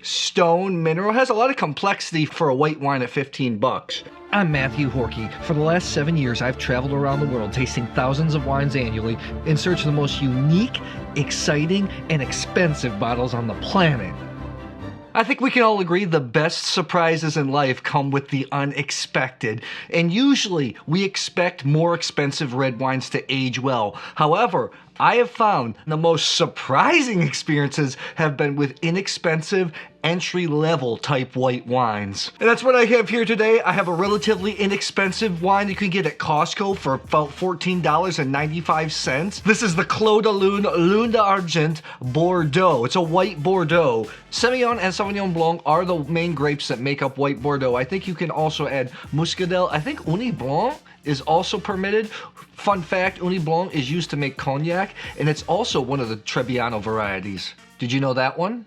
Stone mineral has a lot of complexity for a white wine at 15 bucks. I'm Matthew Horkey. For the last 7 years, I've traveled around the world tasting thousands of wines annually in search of the most unique, exciting, and expensive bottles on the planet. I think we can all agree the best surprises in life come with the unexpected. And usually we expect more expensive red wines to age well. However, I have found the most surprising experiences have been with inexpensive, entry-level type white wines. And that's what I have here today. I have a relatively inexpensive wine you can get at Costco for about $14.95. This is the Clos de Lune, Lune d'Argent Bordeaux. It's a white Bordeaux. Semillon and Sauvignon Blanc are the main grapes that make up white Bordeaux. I think you can also add Muscadel. I think Uni Blanc is also permitted. Fun fact, Uni Blanc is used to make cognac, and it's also one of the Trebbiano varieties. Did you know that one?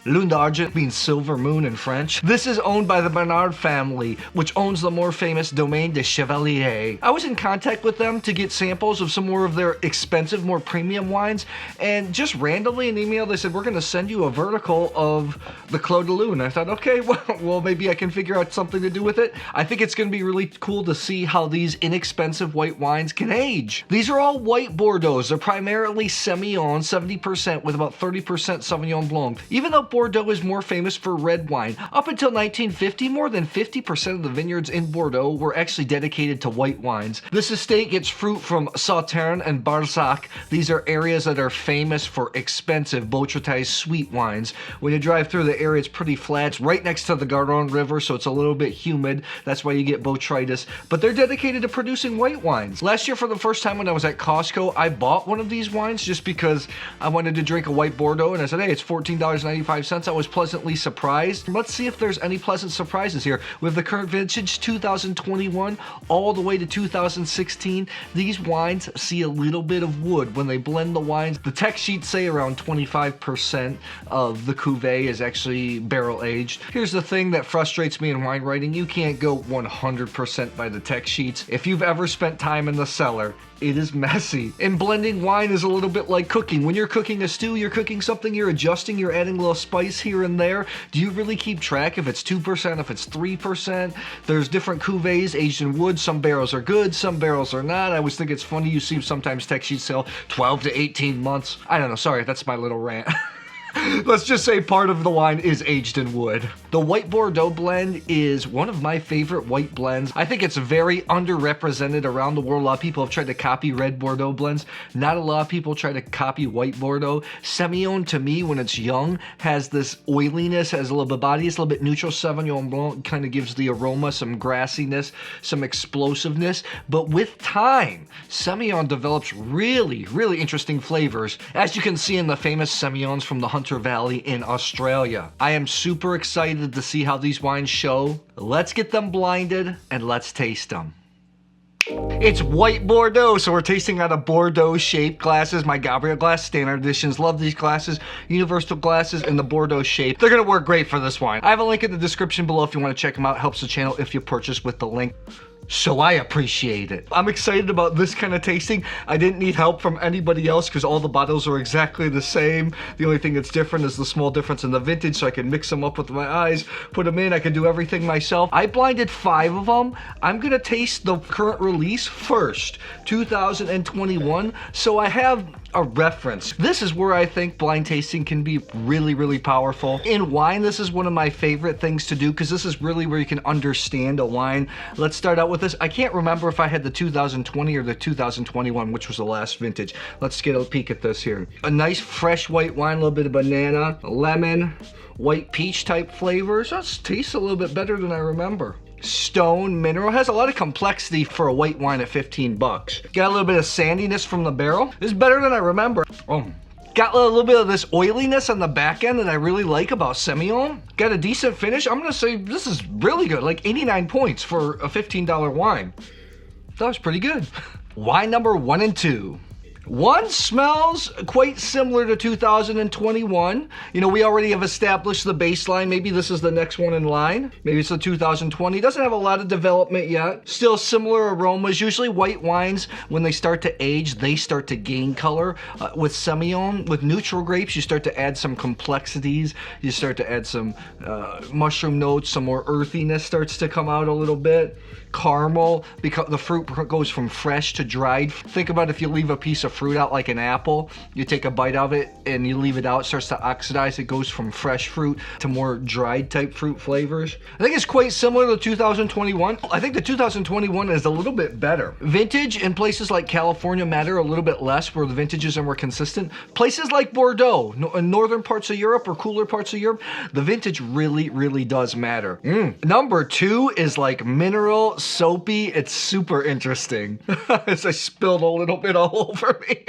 Lune d'Argent means silver moon in French. This is owned by the Bernard family, which owns the more famous Domaine de Chevalier. I was in contact with them to get samples of some more of their expensive, more premium wines, and just randomly in email they said, we're gonna send you a vertical of the Clos de Lune. I thought, okay, well maybe I can figure out something to do with it. I think it's gonna be really cool to see how these inexpensive white wines can age. These are all white Bordeaux. They're primarily Semillon, 70% with about 30% Sauvignon Blanc. Even though Bordeaux is more famous for red wine, up until 1950, more than 50% of the vineyards in Bordeaux were actually dedicated to white wines. This estate gets fruit from Sauternes and Barsac. These are areas that are famous for expensive Botrytis sweet wines. When you drive through the area, it's pretty flat. It's right next to the Garonne River, so it's a little bit humid. That's why you get botrytis. But they're dedicated to producing white wines. Last year, for the first time when I was at Costco, I bought one of these wines just because I wanted to drink a white Bordeaux, and I said, hey, it's $14.95. I was pleasantly surprised. Let's see if there's any pleasant surprises here. With the current vintage, 2021 all the way to 2016, these wines see a little bit of wood when they blend the wines. The text sheets say around 25% of the cuvee is actually barrel aged. Here's the thing that frustrates me in wine writing. You can't go 100% by the text sheets. If you've ever spent time in the cellar, it is messy. And blending wine is a little bit like cooking. When you're cooking a stew, you're cooking something, you're adjusting, you're adding a little spice here and there. Do you really keep track if it's 2%, if it's 3%? There's different cuvées aged in wood. Some barrels are good, some barrels are not. I always think it's funny you see sometimes text sheets sell 12 to 18 months. I don't know, sorry, that's my little rant. Let's just say part of the wine is aged in wood. The white Bordeaux blend is one of my favorite white blends. I think it's very underrepresented around the world. A lot of people have tried to copy red Bordeaux blends. Not a lot of people try to copy white Bordeaux. Semillon, to me, when it's young, has this oiliness, has a little bit of body, it's a little bit neutral. Sauvignon Blanc kind of gives the aroma, some grassiness, some explosiveness. But with time, Semillon develops really, really interesting flavors, as you can see in the famous Semillons from the Hunter Valley in Australia. I am super excited to see how these wines show. Let's get them blinded and let's taste them. It's white Bordeaux, so we're tasting out of Bordeaux shaped glasses. My Gabriel Glas Standart editions. Love these glasses. Universal glasses in the Bordeaux shape. They're gonna work great for this wine. I have a link in the description below if you want to check them out. Helps the channel if you purchase with the link. So I appreciate it. I'm excited about this kind of tasting. I didn't need help from anybody else because all the bottles are exactly the same. The only thing that's different is the small difference in the vintage, so I can mix them up with my eyes, put them in. I can do everything myself. I blinded 5 of them. I'm gonna taste the current release first, 2021. So I have a reference. This is where I think blind tasting can be really, really powerful. In wine, this is one of my favorite things to do because this is really where you can understand a wine. Let's start out with this. I can't remember if I had the 2020 or the 2021, which was the last vintage. Let's get a peek at this here. A nice fresh white wine, a little bit of banana, lemon, white peach type flavors. That tastes a little bit better than I remember. Stone mineral has a lot of complexity for a white wine at 15 bucks. Got a little bit of sandiness from the barrel. This is better than I remember. Got a little bit of this oiliness on the back end that I really like about Semillon. Got a decent finish. I'm gonna say this is really good, like 89 points for a $15 wine. That was pretty good. Wine number 1 and 2. One smells quite similar to 2021. You know, we already have established the baseline. Maybe this is the next one in line. Maybe it's the 2020. Doesn't have a lot of development yet. Still similar aromas. Usually white wines, when they start to age, they start to gain color. With Semillon, with neutral grapes, you start to add some complexities. You start to add some mushroom notes, some more earthiness starts to come out a little bit. Caramel, because the fruit goes from fresh to dried. Think about if you leave a piece of fruit out like an apple, you take a bite of it and you leave it out, it starts to oxidize. It goes from fresh fruit to more dried type fruit flavors. I think it's quite similar to 2021. I think the 2021 is a little bit better. Vintage in places like California matter a little bit less, where the vintages are more consistent. Places like Bordeaux, in northern parts of Europe or cooler parts of Europe, the vintage really does matter. Number 2 is like mineral, soapy. It's super interesting. As I spilled a little bit all over me.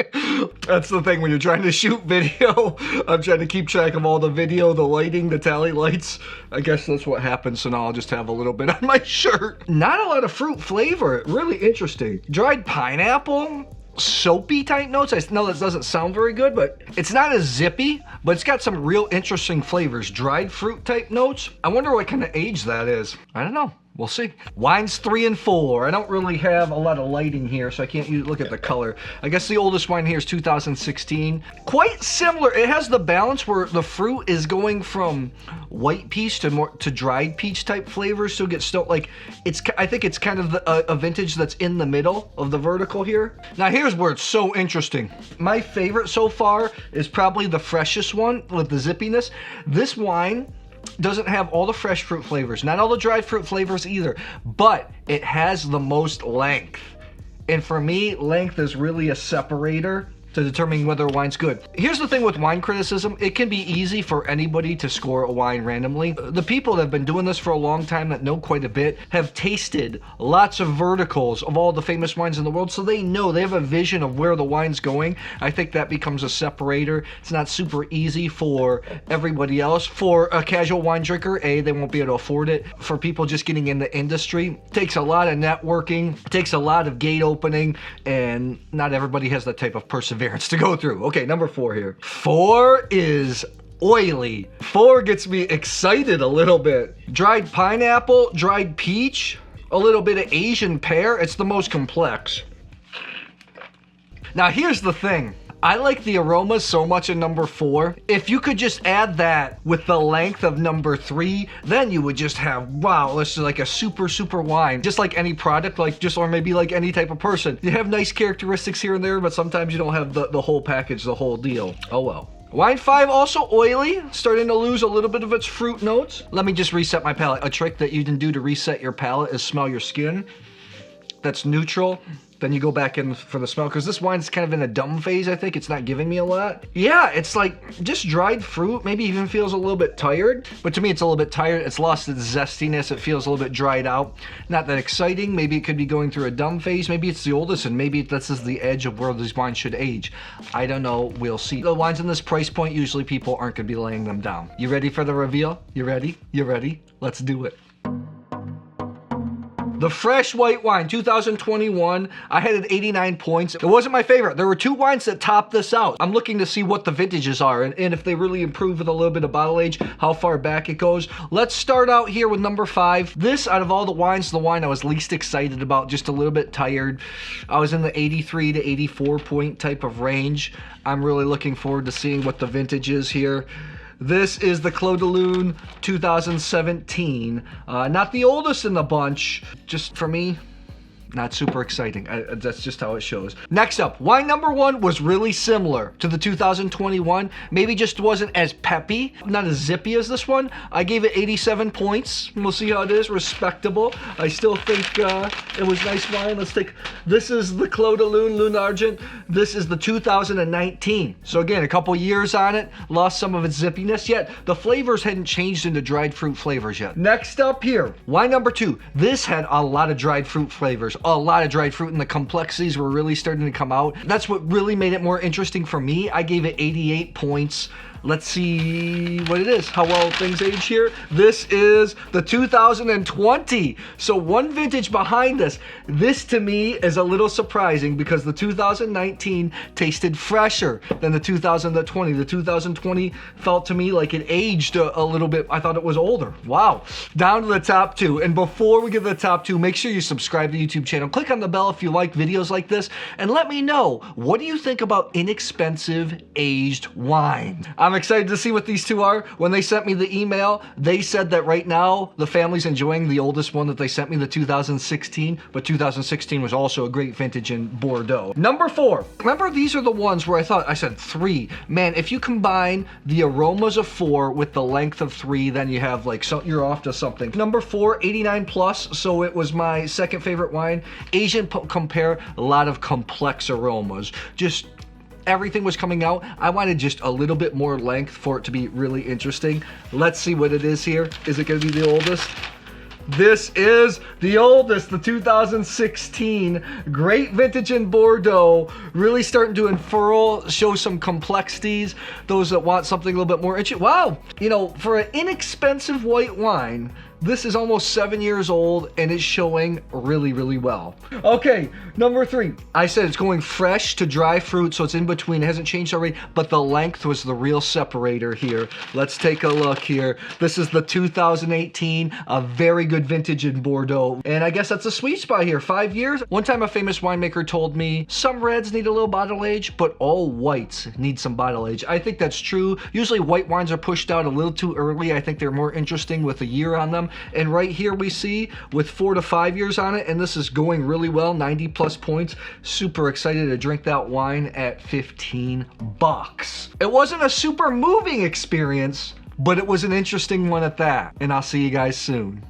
That's the thing when you're trying to shoot video. I'm trying to keep track of all the video, the lighting, the tally lights. I guess that's what happens, so now I'll just have a little bit on my shirt. Not a lot of fruit flavor. Really interesting. Dried pineapple. Soapy type notes. I know that doesn't sound very good, but it's not as zippy, but it's got some real interesting flavors. Dried fruit type notes. I wonder what kind of age that is. I don't know. We'll see. Wines 3 and 4. I don't really have a lot of lighting here, so I can't look at the color. I guess the oldest wine here is 2016. Quite similar. It has the balance where the fruit is going from white peach to dried peach type flavors. So it gets still like it's. I think it's kind of a vintage that's in the middle of the vertical here. Now here's where it's so interesting. My favorite so far is probably the freshest one with the zippiness. This wine doesn't have all the fresh fruit flavors, not all the dried fruit flavors either, but it has the most length. And for me, length is really a separator to determining whether a wine's good. Here's the thing with wine criticism. It can be easy for anybody to score a wine randomly. The people that have been doing this for a long time that know quite a bit have tasted lots of verticals of all the famous wines in the world, so they know, they have a vision of where the wine's going. I think that becomes a separator. It's not super easy for everybody else. For a casual wine drinker, they won't be able to afford it. For people just getting in the industry, it takes a lot of networking, it takes a lot of gate opening, and not everybody has that type of perseverance to go through. Okay, number 4 here. 4 is oily. 4 gets me excited a little bit. Dried pineapple, dried peach, a little bit of Asian pear. It's the most complex. Now here's the thing. I like the aromas so much in number 4. If you could just add that with the length of number 3, then you would just have, wow, this is like a super wine. Just like any product, or maybe like any type of person. You have nice characteristics here and there, but sometimes you don't have the whole package, the whole deal. Oh well. Wine 5, also oily, starting to lose a little bit of its fruit notes. Let me just reset my palate. A trick that you can do to reset your palate is smell your skin. That's neutral. Then you go back in for the smell, because this wine's kind of in a dumb phase, I think. It's not giving me a lot. Yeah, it's like just dried fruit, maybe even feels a little bit tired. But to me, it's a little bit tired. It's lost its zestiness. It feels a little bit dried out. Not that exciting. Maybe it could be going through a dumb phase. Maybe it's the oldest, and maybe this is the edge of where these wines should age. I don't know. We'll see. The wines in this price point, usually people aren't going to be laying them down. You ready for the reveal? You ready? You ready? Let's do it. The fresh white wine, 2021, I had it 89 points. It wasn't my favorite. There were 2 wines that topped this out. I'm looking to see what the vintages are and if they really improve with a little bit of bottle age, how far back it goes. Let's start out here with number 5. This, out of all the wines, the wine I was least excited about, just a little bit tired. I was in the 83 to 84 point type of range. I'm really looking forward to seeing what the vintage is here. This is the Clos de Lunes 2017. Not the oldest in the bunch. Just for me, not super exciting. That's just how it shows. Next up, wine number 1 was really similar to the 2021. Maybe just wasn't as peppy, not as zippy as this one. I gave it 87 points. We'll see how it is. Respectable. I still think it was nice wine. This is the Clos de Lunes, Lune Argent. This is the 2019. So again, a couple years on it. Lost some of its zippiness yet. The flavors hadn't changed into dried fruit flavors yet. Next up here, wine number 2. This had a lot of dried fruit flavors. A lot of dried fruit, and the complexities were really starting to come out. That's what really made it more interesting for me. I gave it 88 points. Let's see what it is, how well things age here. This is the 2020. So one vintage behind us. This to me is a little surprising because the 2019 tasted fresher than the 2020. The 2020 felt to me like it aged a little bit. I thought it was older. Wow. Down to the top two. And before we get to the top two, make sure you subscribe to the YouTube channel. Click on the bell if you like videos like this. And let me know, what do you think about inexpensive aged wine? I'm excited to see what these two are. When they sent me the email, they said that right now the family's enjoying the oldest one that they sent me, the 2016. But 2016 was also a great vintage in Bordeaux. Number 4. Remember, these are the ones where I said 3. Man, if you combine the aromas of 4 with the length of 3, then you have like, so you're off to something. Number 4, 89 plus. So it was my second favorite wine. Asian compare, a lot of complex aromas. Just everything was coming out. I wanted just a little bit more length for it to be really interesting. Let's see what it is here. Is it going to be the oldest? This is the oldest, the 2016. Great vintage in Bordeaux. Really starting to unfurl, show some complexities. Those that want something a little bit more interesting. Wow, you know, for an inexpensive white wine, this is almost 7 years old and it's showing really, really well. Okay, number 3. I said it's going fresh to dry fruit, so it's in between. It hasn't changed already, but the length was the real separator here. Let's take a look here. This is the 2018, a very good vintage in Bordeaux. And I guess that's a sweet spot here, 5 years. One time a famous winemaker told me, some reds need a little bottle age, but all whites need some bottle age. I think that's true. Usually white wines are pushed out a little too early. I think they're more interesting with a year on them. And right here we see with 4 to 5 years on it, and this is going really well, 90 plus points. Super excited to drink that wine at 15 bucks. It wasn't a super moving experience, but it was an interesting one at that. And I'll see you guys soon.